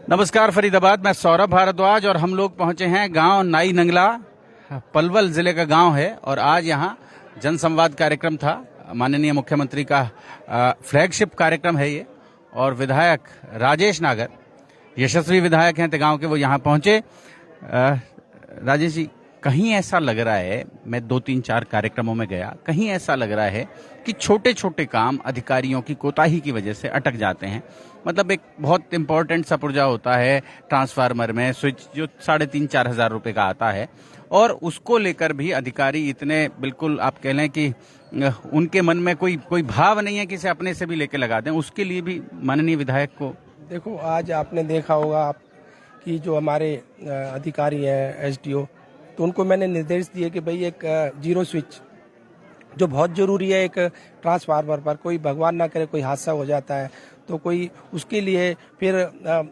नमस्कार फरीदाबाद, मैं सौरभ भारद्वाज और हम लोग पहुंचे हैं गांव नाई नंगला, पलवल जिले का गांव है। और आज यहां जनसंवाद कार्यक्रम था। माननीय मुख्यमंत्री का फ्लैगशिप कार्यक्रम है ये। और विधायक राजेश नागर, यशस्वी विधायक हैं गांव के, वो यहां पहुंचे। राजेश जी, कहीं ऐसा लग रहा है, मैं 2-3-4 कार्यक्रमों में गया, कहीं ऐसा लग रहा है कि छोटे छोटे काम अधिकारियों की कोताही की वजह से अटक जाते हैं। मतलब एक बहुत इंपॉर्टेंट सा पुर्जा होता है ट्रांसफार्मर में स्विच, जो 3,500-4 हजार रुपए का आता है, और उसको लेकर भी अधिकारी इतने, बिल्कुल आप कह लें कि उनके मन में कोई भाव नहीं है कि इसे अपने से भी लेके लगा दें। उसके लिए भी माननीय विधायक को देखो, आज आपने देखा होगा आप कि जो हमारे अधिकारी हैं एसडीओ, तो उनको मैंने निर्देश दिए कि भाई एक जीरो स्विच जो बहुत जरूरी है, एक ट्रांसफार्मर पर कोई भगवान ना करे कोई हादसा हो जाता है तो कोई उसके लिए फिर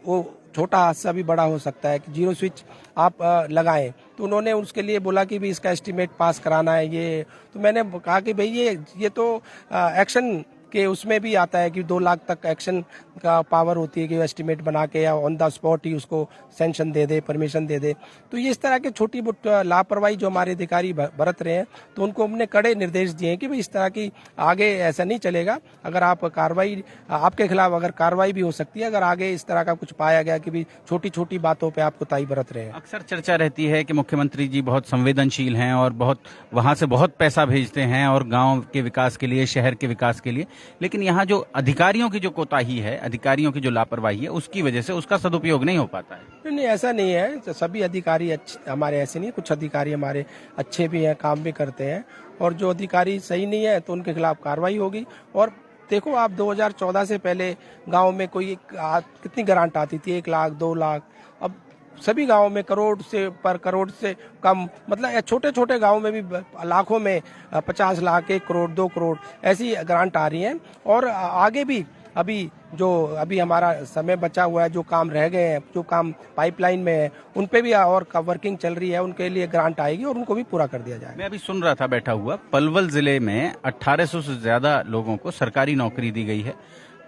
वो छोटा हादसा भी बड़ा हो सकता है कि जीरो स्विच आप लगाएं। तो उन्होंने उसके लिए बोला कि भी इसका एस्टीमेट पास कराना है। ये तो मैंने कहा कि भाई ये तो एक्शन कि उसमें भी आता है कि 2 लाख तक एक्शन का पावर होती है कि एस्टीमेट बना के या ऑन द स्पॉट ही उसको सैंक्शन दे दे, परमिशन दे दे। तो ये इस तरह के छोटी लापरवाही जो हमारे अधिकारी बरत रहे हैं, तो उनको हमने कड़े निर्देश दिए हैं कि भाई इस तरह की आगे ऐसा नहीं चलेगा। अगर आप कार्रवाई, आपके खिलाफ अगर कार्रवाई भी हो सकती है अगर आगे इस तरह का कुछ पाया गया कि भी छोटी छोटी बातों पर आप कोताही बरत रहे हैं। अक्सर चर्चा रहती है कि मुख्यमंत्री जी बहुत संवेदनशील हैं और वहां से बहुत पैसा भेजते हैं और गांव के विकास के लिए, शहर के विकास के लिए, लेकिन यहाँ जो अधिकारियों की जो कोताही है, अधिकारियों की जो लापरवाही है, उसकी वजह से उसका सदुपयोग नहीं हो पाता है। नहीं, ऐसा नहीं है। सभी अधिकारी हमारे ऐसे नहीं, कुछ अधिकारी हमारे अच्छे भी हैं, काम भी करते हैं, और जो अधिकारी सही नहीं है तो उनके खिलाफ कार्रवाई होगी। और देखो, आप 2014 से पहले गांव में कितनी ग्रांट आती थी, 1 लाख 2 लाख। अब सभी गांवों में करोड़ से कम, मतलब छोटे छोटे गांवों में भी लाखों में 50 लाख, 1 करोड़ 2 करोड़ ऐसी ग्रांट आ रही हैं। और आगे भी अभी हमारा समय बचा हुआ है, जो काम रह गए हैं, जो काम पाइपलाइन में है, उन पे भी और वर्किंग चल रही है, उनके लिए ग्रांट आएगी और उनको भी पूरा कर दिया जाएगा। मैं अभी सुन रहा था बैठा हुआ, पलवल जिले में 1800 से ज्यादा लोगों को सरकारी नौकरी दी गई है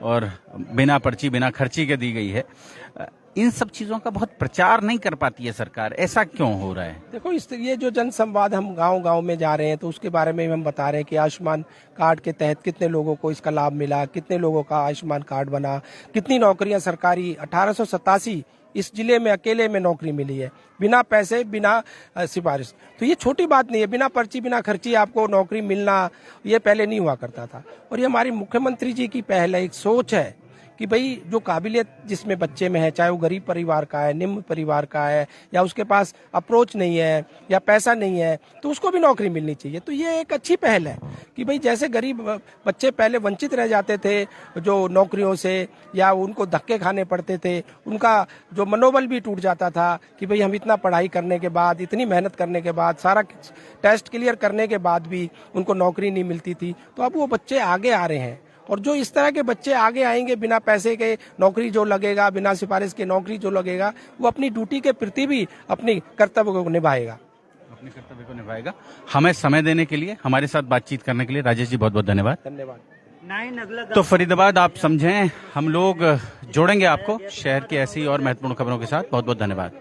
और बिना पर्ची, बिना खर्ची के दी गई है। इन सब चीजों का बहुत प्रचार नहीं कर पाती है सरकार, ऐसा क्यों हो रहा है? देखो, ये जो जनसंवाद हम गांव गांव में जा रहे हैं तो उसके बारे में हम बता रहे हैं कि आयुष्मान कार्ड के तहत कितने लोगों को इसका लाभ मिला, कितने लोगों का आयुष्मान कार्ड बना, कितनी नौकरियां सरकारी 1887 इस जिले में अकेले में नौकरी मिली है, बिना पैसे, बिना सिफारिश। तो ये छोटी बात नहीं है, बिना पर्ची, बिना खर्ची आपको नौकरी मिलना, ये पहले नहीं हुआ करता था। और ये हमारी मुख्यमंत्री जी की पहले एक सोच है कि भाई जो काबिलियत जिसमें बच्चे में है, चाहे वो गरीब परिवार का है, निम्न परिवार का है, या उसके पास अप्रोच नहीं है या पैसा नहीं है, तो उसको भी नौकरी मिलनी चाहिए। तो ये एक अच्छी पहल है कि भाई जैसे गरीब बच्चे पहले वंचित रह जाते थे जो नौकरियों से, या उनको धक्के खाने पड़ते थे, उनका जो मनोबल भी टूट जाता था कि भाई हम इतना पढ़ाई करने के बाद, इतनी मेहनत करने के बाद, सारा टेस्ट क्लियर करने के बाद भी उनको नौकरी नहीं मिलती थी। तो अब वो बच्चे आगे आ रहे हैं, और जो इस तरह के बच्चे आगे आएंगे, बिना पैसे के नौकरी जो लगेगा, बिना सिफारिश के नौकरी जो लगेगा, वो अपनी ड्यूटी के प्रति भी अपनी कर्तव्य को निभाएगा। हमें समय देने के लिए, हमारे साथ बातचीत करने के लिए राजेश जी बहुत बहुत धन्यवाद। धन्यवाद। तो फरीदाबाद आप समझें, हम लोग जोड़ेंगे आपको शहर की ऐसी और महत्वपूर्ण खबरों के साथ। बहुत बहुत धन्यवाद।